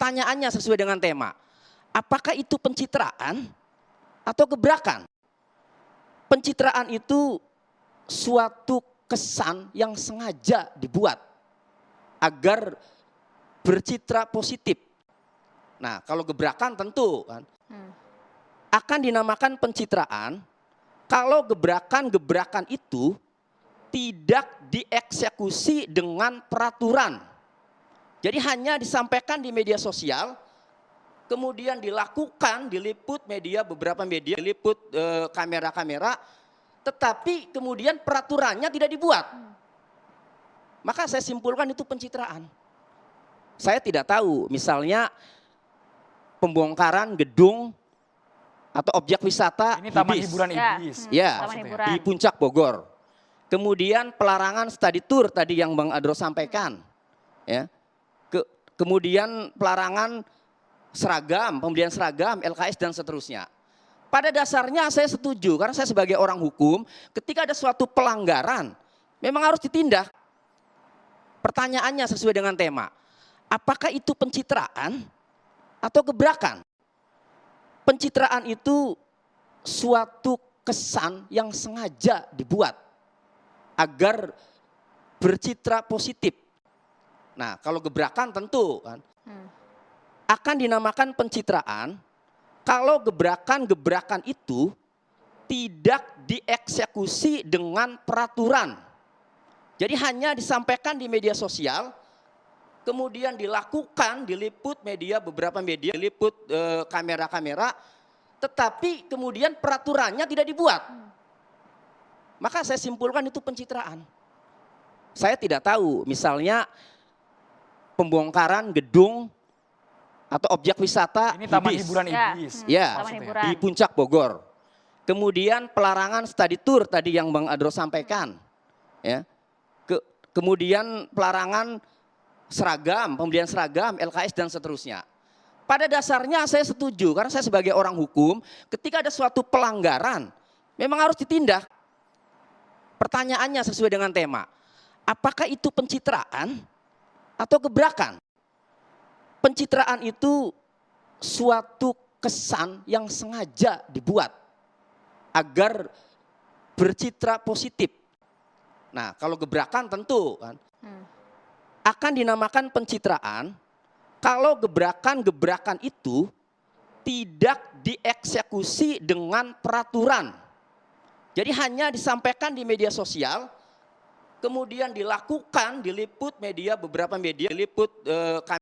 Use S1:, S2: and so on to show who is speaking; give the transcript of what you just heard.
S1: Pertanyaannya sesuai dengan tema. Apakah itu pencitraan atau gebrakan? Pencitraan itu suatu kesan yang sengaja dibuat agar bercitra positif. Nah, kalau gebrakan tentu kan akan dinamakan pencitraan kalau gebrakan-gebrakan itu tidak dieksekusi dengan peraturan. Jadi hanya disampaikan di media sosial, kemudian dilakukan, diliput media, beberapa media, diliput kamera-kamera, tetapi kemudian peraturannya tidak dibuat. Maka saya simpulkan itu pencitraan. Saya tidak tahu, misalnya pembongkaran gedung atau objek wisata
S2: ini taman
S1: Ibis.
S2: hiburan Ibis.
S1: Ya, di Puncak Bogor. Kemudian pelarangan study tour tadi yang Bang Adro sampaikan. Ya. Kemudian pelarangan seragam, pembelian seragam, LKS dan seterusnya. Pada dasarnya saya setuju karena saya sebagai orang hukum, ketika ada suatu pelanggaran memang harus ditindak. Pertanyaannya sesuai dengan tema. Apakah itu pencitraan atau gebrakan? Pencitraan itu suatu kesan yang sengaja dibuat agar bercitra positif. Nah, kalau gebrakan tentu kan akan dinamakan pencitraan kalau gebrakan-gebrakan itu tidak dieksekusi dengan peraturan. Jadi hanya disampaikan di media sosial, kemudian dilakukan, diliput media, beberapa media, diliput kamera-kamera, tetapi kemudian peraturannya tidak dibuat. Maka saya simpulkan itu pencitraan. Saya tidak tahu, misalnya pembongkaran gedung atau objek wisata
S2: ini taman
S1: Ibis.
S2: hiburan Ibis.
S1: Ya, di Puncak Bogor. Kemudian pelarangan study tour tadi yang Bang Adro sampaikan. Ya. Kemudian pelarangan seragam, pembelian seragam, LKS dan seterusnya. Pada dasarnya saya setuju karena saya sebagai orang hukum, ketika ada suatu pelanggaran memang harus ditindak. Pertanyaannya sesuai dengan tema. Apakah itu pencitraan atau gebrakan? Pencitraan itu suatu kesan yang sengaja dibuat agar bercitra positif. Nah, kalau gebrakan tentu kan akan dinamakan pencitraan kalau gebrakan-gebrakan itu tidak dieksekusi dengan peraturan. Jadi hanya disampaikan di media sosial, kemudian dilakukan, diliput media, beberapa media, diliput